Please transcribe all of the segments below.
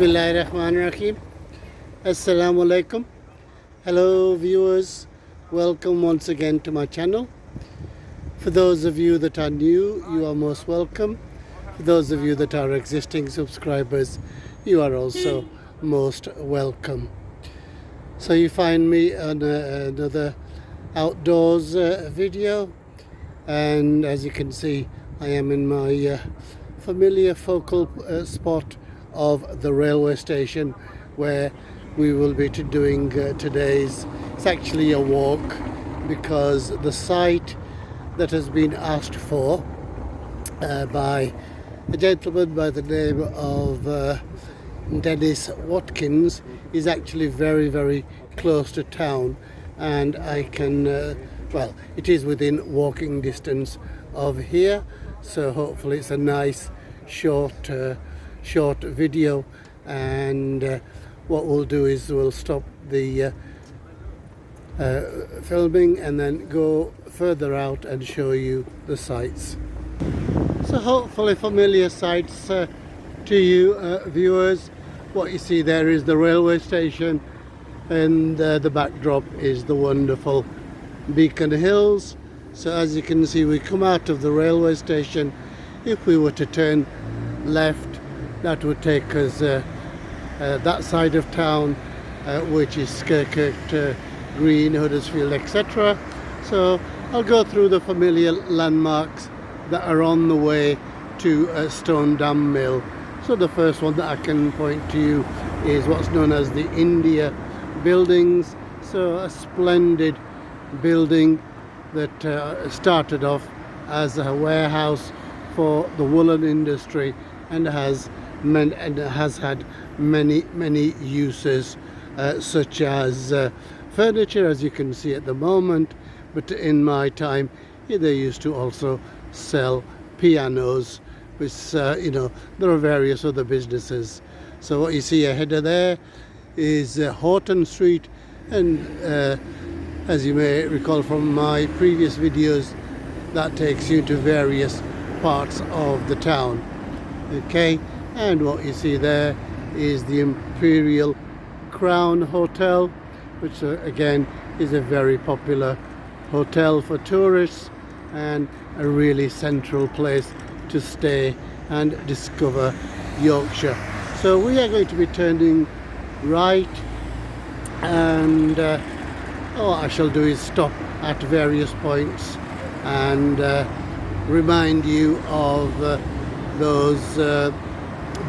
Bismillahirrahmanirrahim. Assalamu alaikum. Hello viewers, welcome once again to my channel. For those of you that are new, you are most welcome. For those of you that are existing subscribers, you are also most welcome. So you find me on another outdoors video, and as you can see, I am in my familiar focal spot of the railway station where we will be doing today's. It's actually a walk because the site that has been asked for by a gentleman by the name of Dennis Watkins is actually very, very close to town, and I can well, it is within walking distance of here, so hopefully it's a nice short video, and what we'll do is we'll stop the filming and then go further out and show you the sights. So hopefully familiar sights to you viewers. What you see there is the railway station, and the backdrop is the wonderful Beacon Hills. So as you can see, we come out of the railway station. If we were to turn left, that would take us that side of town, which is Skirkirk, Green, Huddersfield, etc. So I'll go through the familiar landmarks that are on the way to Stone Dam Mill. So the first one that I can point to you is what's known as the India buildings. So a splendid building that started off as a warehouse for the woolen industry and has had many uses, such as furniture, as you can see at the moment. But in my time, they used to also sell pianos, which you know, there are various other businesses. So what you see ahead of there is Horton Street, and as you may recall from my previous videos, that takes you to various parts of the town. Okay, and what you see there is the Imperial Crown Hotel, which again is a very popular hotel for tourists and a really central place to stay and discover Yorkshire. So we are going to be turning right, and what I shall do is stop at various points and remind you of those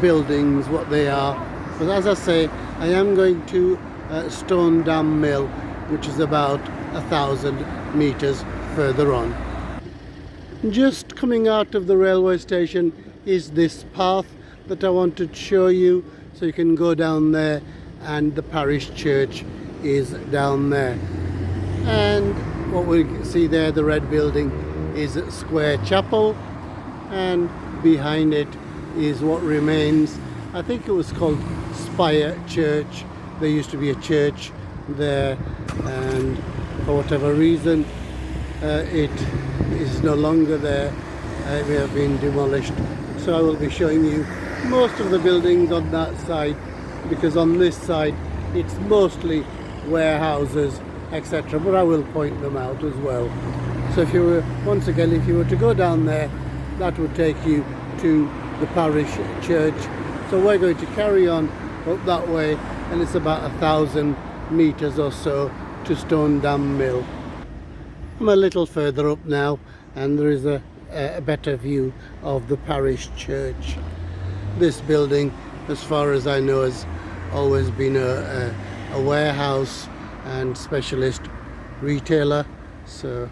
buildings, what they are. But as I say, I am going to Stone Dam Mill, which is about 1,000 meters further on. Just coming out of the railway station is this path that I wanted to show you, so you can go down there, and the Parish Church is down there. And what we see there, the red building, is Square Chapel, and behind it is what remains. I think it was called Spire Church. There used to be a church there, and for whatever reason it is no longer there. It may have been demolished. So I will be showing you most of the buildings on that side, because on this side it's mostly warehouses, etc. But I will point them out as well. So if you were, once again, if you were to go down there, that would take you to the Parish Church. So we're going to carry on up that way, and it's about 1,000 meters or so to Stone Dam Mill. I'm a little further up now, and there is a better view of the Parish Church. This building, as far as I know, has always been a warehouse and specialist retailer. So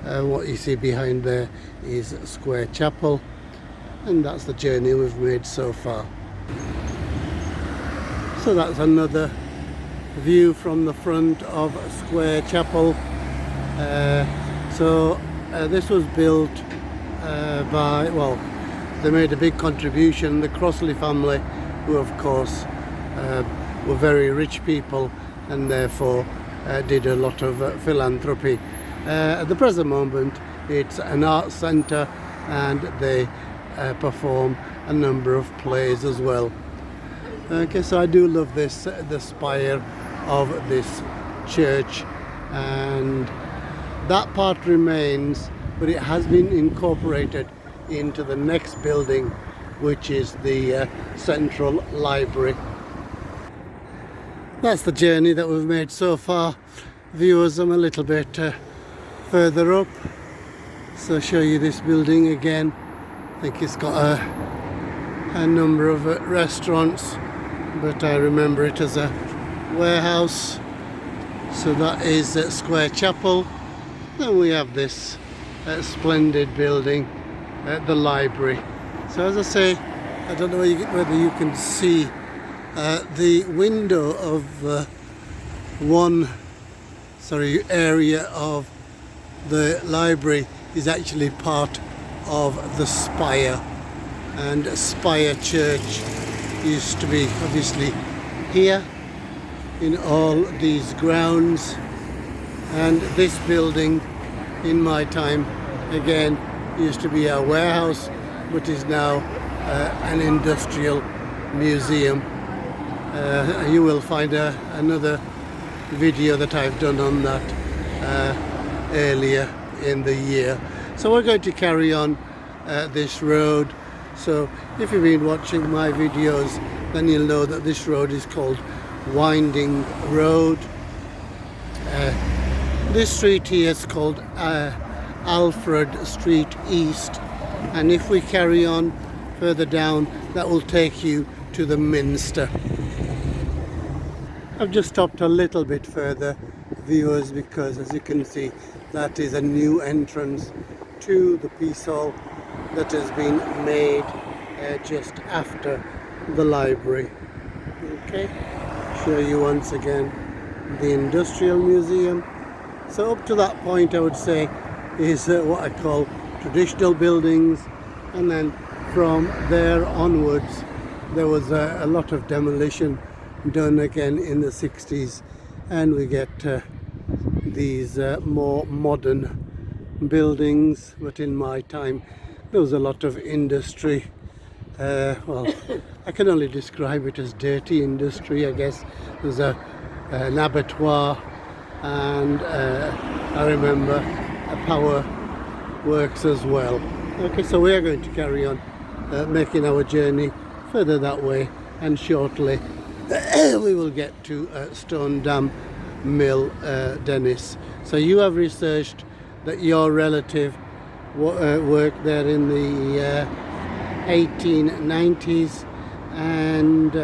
what you see behind there is Square Chapel, and that's the journey we've made so far. So that's another view from the front of Square Chapel. This was built by, well, they made a big contribution, the Crossley family, who of course were very rich people, and therefore did a lot of philanthropy. At the present moment it's an art centre, and they perform a number of plays as well. Okay, so I do love this, the spire of this church, and that part remains, but it has been incorporated into the next building, which is the central library. That's the journey that we've made so far. Viewers, I'm a little bit further up, so I'll show you this building again. I think it's got a number of restaurants, but I remember it as a warehouse. So that is Square Chapel. Then we have this splendid building, the library. So as I say, I don't know whether you can see the window of one area of the library is actually part of the spire, and Spire Church used to be obviously here in all these grounds, and this building in my time again used to be a warehouse, but is now an industrial museum. You will find another video that I've done on that earlier in the year. So we're going to carry on this road. So if you've been watching my videos, then you'll know that this road is called Winding Road. This street here is called Alfred Street East, and if we carry on further down, that will take you to the Minster. I've just stopped a little bit further, viewers, because as you can see, that is a new entrance to the Peace Hall that has been made just after the library. Okay, show you once again the Industrial Museum. So up to that point, I would say, is what I call traditional buildings, and then from there onwards there was a lot of demolition done again in the 60s, and we get these more modern buildings. But in my time there was a lot of industry. Well, I can only describe it as dirty industry, I guess. There's an abattoir, and I remember a power works as well. Okay, so we are going to carry on making our journey further that way, and shortly we will get to Stone Dam Mill, Dennis. So you have researched that your relative worked there in the 1890s, and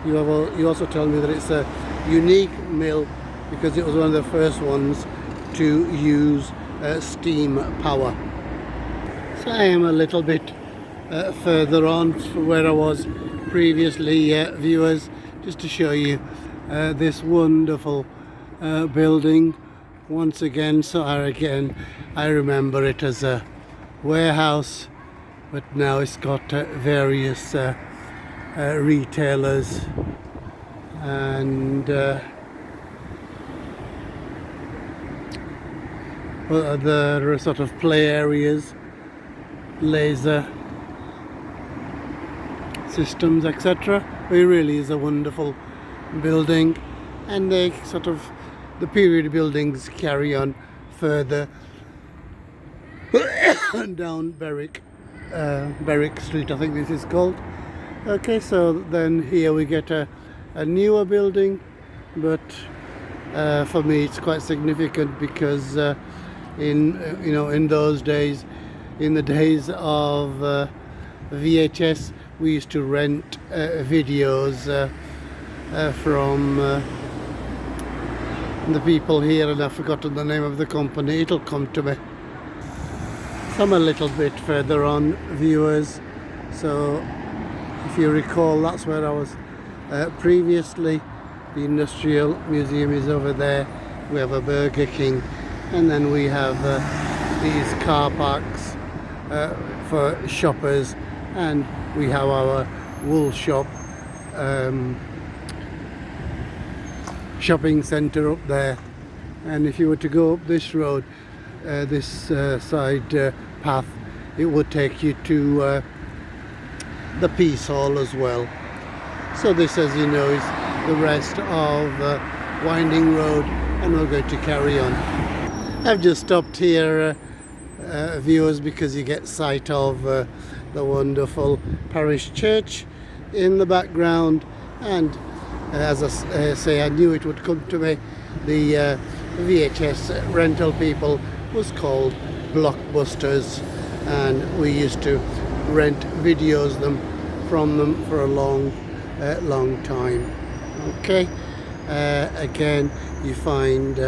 you also tell me that it's a unique mill because it was one of the first ones to use steam power. So I am a little bit further on from where I was previously, viewers, just to show you this wonderful building once again. So I remember it as a warehouse, but now it's got various retailers, and other sort of play areas, laser systems, etc. It really is a wonderful building, and the period buildings carry on further down Berwick Street, I think this is called. Okay, so then here we get a newer building, but for me it's quite significant because in those days, in the days of VHS, we used to rent videos from the people here, and I've forgotten the name of the company. It'll come to me. So I'm a little bit further on, viewers. So if you recall, that's where I was previously. The Industrial Museum is over there. We have a Burger King, and then we have these car parks for shoppers, and we have our wool shop shopping centre up there. And if you were to go up this road, this side path, it would take you to the Peace Hall as well. So this, as you know, is the rest of Winding Road, and we're going to carry on. I've just stopped here, viewers, because you get sight of the wonderful Parish Church in the background, and as I say, I knew it would come to me. The VHS rental people was called Blockbusters, and we used to rent videos from them for a long time. Okay, again, you find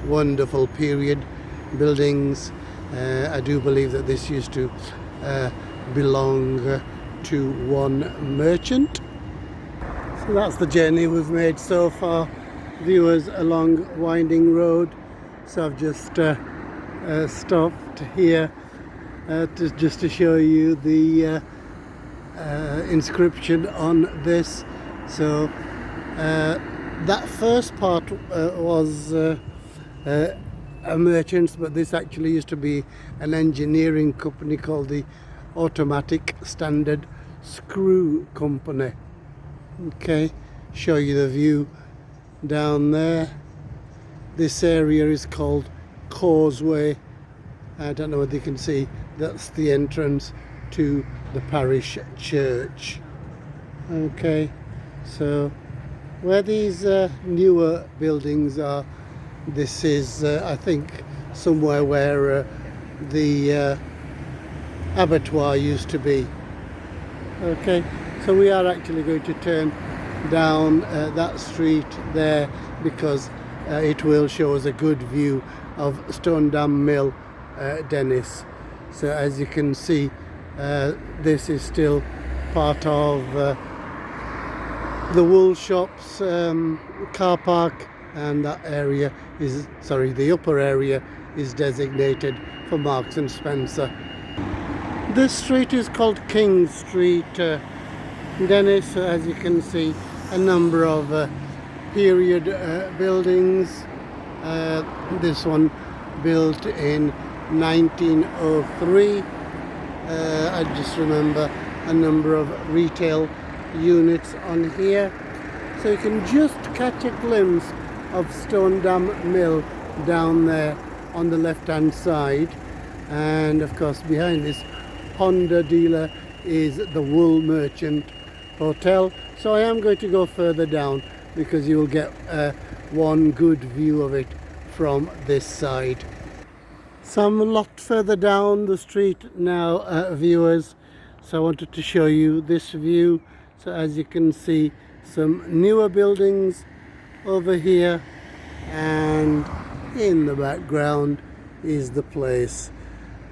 wonderful period buildings. I do believe that this used to belong to one merchant. So that's the journey we've made so far, viewers, along Winding Road. So I've just stopped here just to show you the inscription on this. So that first part was a merchant's, but this actually used to be an engineering company called the Automatic Standard Screw Company. Okay, show you the view down there. This area is called Causeway. I don't know whether you can see, that's the entrance to the Parish Church. Okay, so where these newer buildings are, this is I think somewhere where the abattoir used to be. Okay, so we are actually going to turn down that street there, because it will show us a good view of Stone Dam Mill, Dennis. So as you can see, this is still part of the wool shops car park, and that area is, sorry, the upper area is designated for Marks and Spencer. This street is called King Street, Dennis. As you can see, a number of period buildings. This one built in 1903. I just remember a number of retail units on here, so you can just catch a glimpse of Stone Dam Mill down there on the left hand side. And of course behind this Honda dealer is the Wool Merchant Hotel. So I am going to go further down, because you will get one good view of it from this side. So I'm a lot further down the street now, viewers, so I wanted to show you this view. So as you can see, some newer buildings over here, and in the background is the place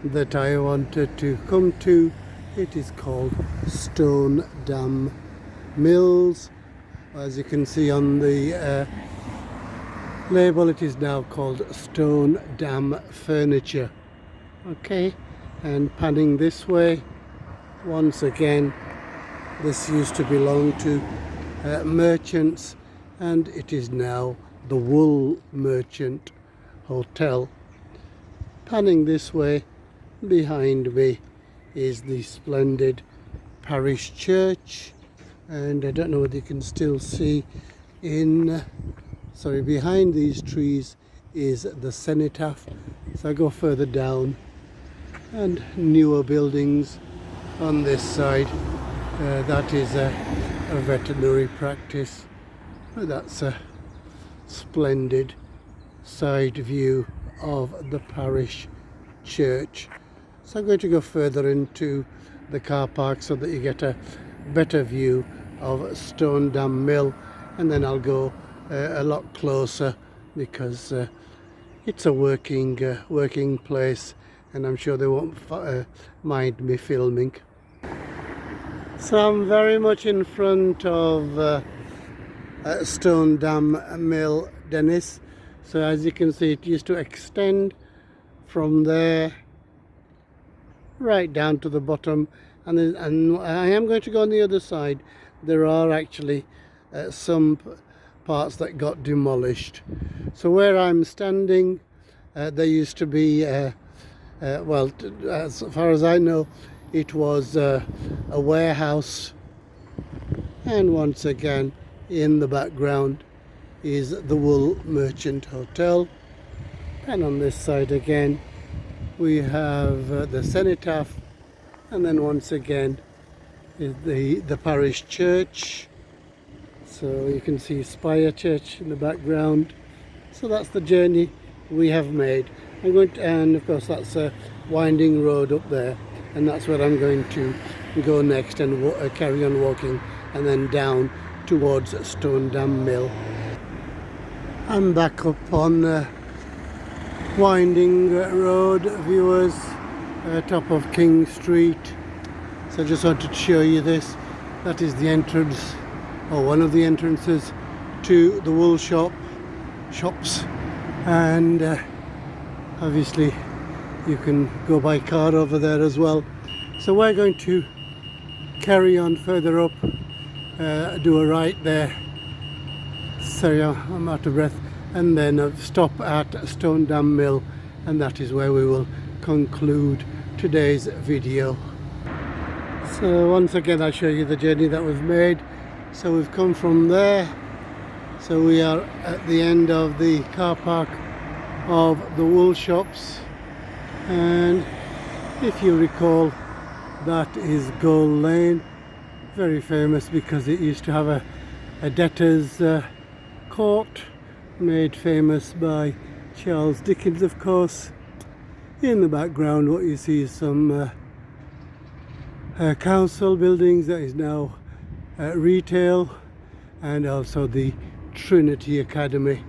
that I wanted to come to. It is called Stone Dam Mills. As you can see on the label, it is now called Stone Dam Furniture. Okay, and panning this way, once again, this used to belong to merchants, and it is now the Wool Merchant Hotel. Panning this way, behind me is the splendid Parish Church, and I don't know whether you can still see behind these trees is the cenotaph. So I go further down, and newer buildings on this side. That is a veterinary practice. That's a splendid side view of the Parish Church. So I'm going to go further into the car park so that you get a better view of Stone Dam Mill, and then I'll go a lot closer, because it's a working place, and I'm sure they won't mind me filming. So I'm very much in front of Stone Dam Mill, Dennis. So as you can see, it used to extend from there right down to the bottom, and I am going to go on the other side. There are actually some parts that got demolished. So where I'm standing, there used to be well, as far as I know, it was a warehouse, And once again, in the background is the Wool Merchant Hotel. And on this side again, we have the cenotaph. And then once again is the Parish Church. So you can see Spire Church in the background. So that's the journey we have made. I'm going to, and of course that's a winding road up there, and that's where I'm going to go next and carry on walking, and then down towards Stone Dam Mill. I'm back up on the winding road, viewers, top of King Street. So I just wanted to show you this. That is the entrance, or one of the entrances to the wool shops, and obviously you can go by car over there as well. So we're going to carry on further up, do a right there. Sorry, I'm out of breath. And then stop at Stone Dam Mill, and that is where we will conclude today's video. So once again I'll show you the journey that we've made. So we've come from there, so we are at the end of the car park of the wool shops, and if you recall, that is Gold Lane, very famous because it used to have a debtor's court, made famous by Charles Dickens, of course. In the background what you see is some council buildings that is now retail, and also the Trinity Academy.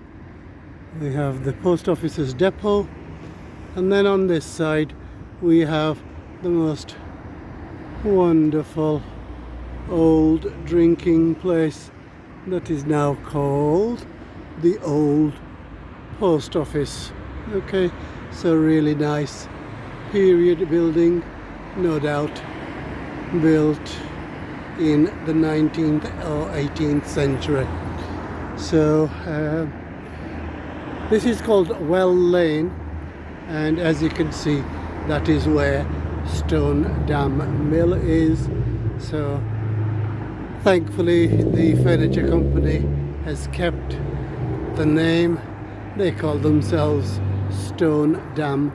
We have the post office's depot, and then on this side we have the most wonderful old drinking place that is now called the Old Post Office. Okay, so really nice period building, no doubt built in the 19th or 18th century. So this is called Well Lane, and as you can see, that is where Stone Dam Mill is. So thankfully the furniture company has kept the name. They call themselves Stone Dam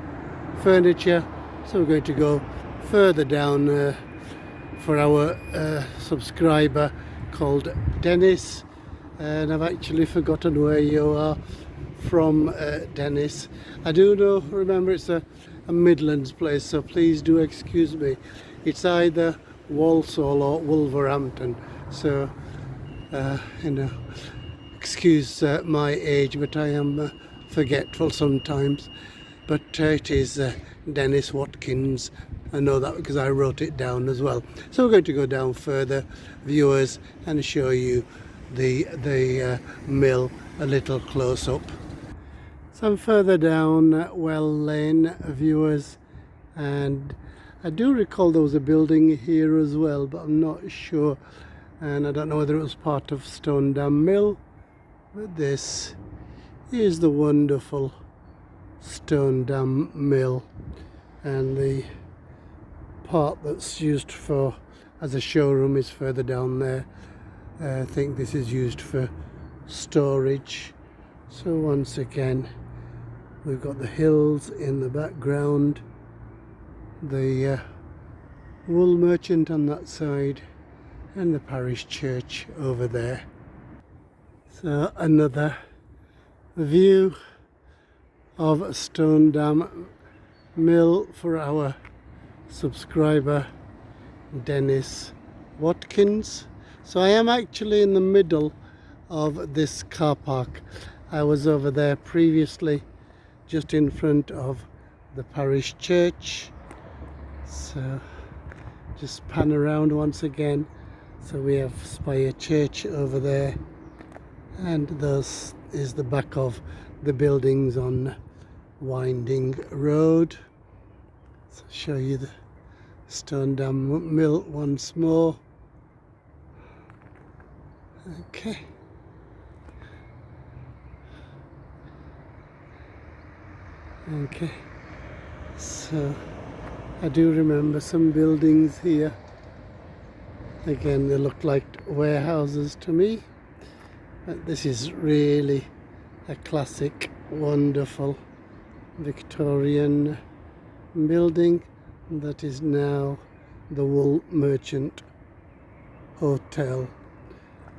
Furniture. So we're going to go further down for our subscriber called Dennis, and I've actually forgotten where you are from, Dennis. I do remember it's a Midlands place, so please do excuse me. It's either Walsall or Wolverhampton, so excuse my age, but I am forgetful sometimes. But it is Dennis Watkins. I know that because I wrote it down as well. So we're going to go down further, viewers, and show you the mill a little close up. So I'm further down Well Lane, viewers, and I do recall there was a building here as well, but I'm not sure, and I don't know whether it was part of Stone Dam Mill. But this is the wonderful Stone Dam Mill, and the part that's used for as a showroom is further down there. I think this is used for storage. So once again we've got the hills in the background, the wool merchant on that side, and the Parish Church over there. So another view of Stone Dam Mill for our subscriber Dennis Watkins. So I am actually in the middle of this car park. I was over there previously, just in front of the Parish Church. So just pan around once again. So we have Spire Church over there, and this is the back of the buildings on Winding Road. So show you the Stone Dam Mill once more. Okay. Okay, so I do remember some buildings here, Again, they look like warehouses to me. But this is really a classic, wonderful Victorian building that is now the Wool Merchant Hotel.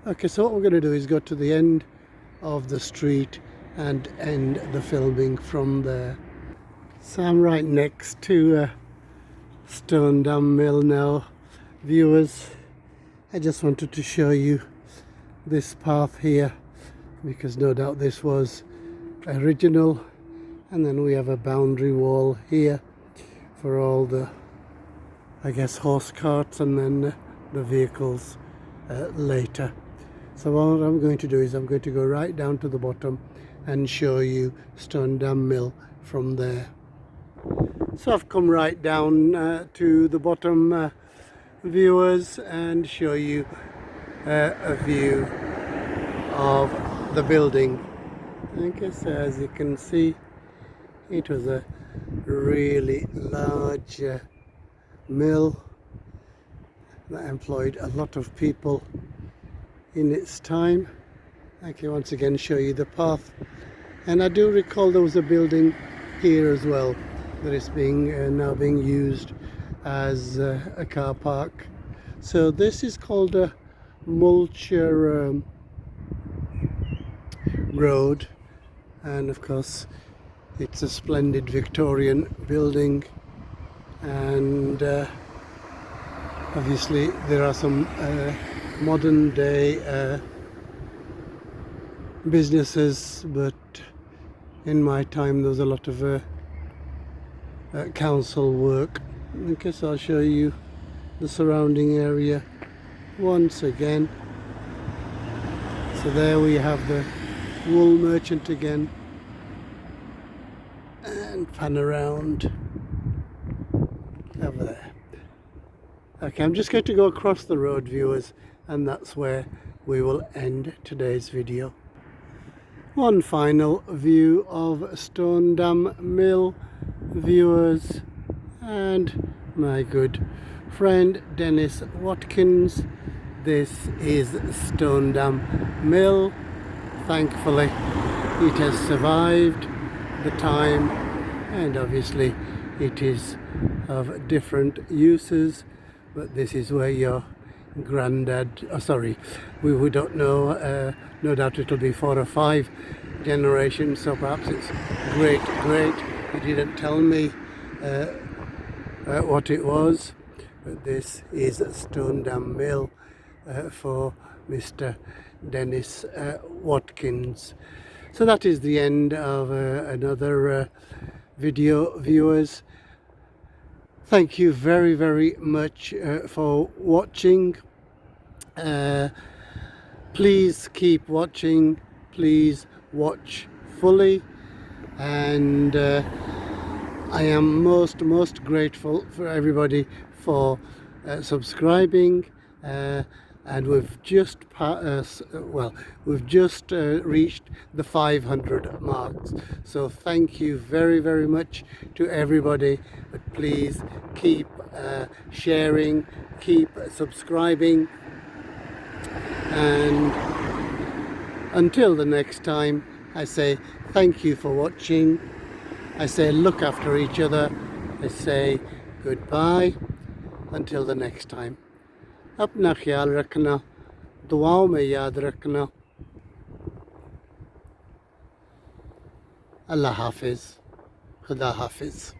Okay, so what we're going to do is go to the end of the street and end the filming from there. So I'm right next to Stone Dam Mill now, viewers. I just wanted to show you this path here because no doubt this was original, and then we have a boundary wall here for all the, I guess, horse carts and then the vehicles later. So what I'm going to do is I'm going to go right down to the bottom and show you Stone Dam Mill from there. So I've come right down to the bottom, viewers, and show you a view of the building. Okay, so as you can see, it was a really large mill that employed a lot of people in its time. I can once again show you the path, and I do recall there was a building here as well that is being now being used as a car park. So this is called a Mulcher Road, and of course it's a splendid Victorian building, and obviously there are some modern day businesses, but in my time there was a lot of council work. I guess I'll show you the surrounding area once again. So there we have the Wool Merchant again, and pan around over there. Okay, I'm just going to go across the road, viewers, and that's where we will end today's video. One final view of Stone Dam Mill, viewers, and my good friend Dennis Watkins. This is Stone Dam Mill. Thankfully it has survived the time, and obviously it is of different uses, but this is where your granddad, we don't know, no doubt it'll be 4 or 5 generations, so perhaps it's great. He didn't tell me what it was, but this is Stone Dam Mill for Mr. Dennis Watkins. So that is the end of another video, viewers. Thank you very much for watching. Please keep watching, please watch fully, and I am most grateful for everybody for subscribing, and we've just reached the 500 marks, so thank you very much to everybody. But please keep sharing, keep subscribing, and until the next time, I say thank you for watching. I say look after each other. I say goodbye until the next time. अपना ख्याल रखना, दुआओं में याद रखना. अल्लाह हाफिज, खुदा हाफिज.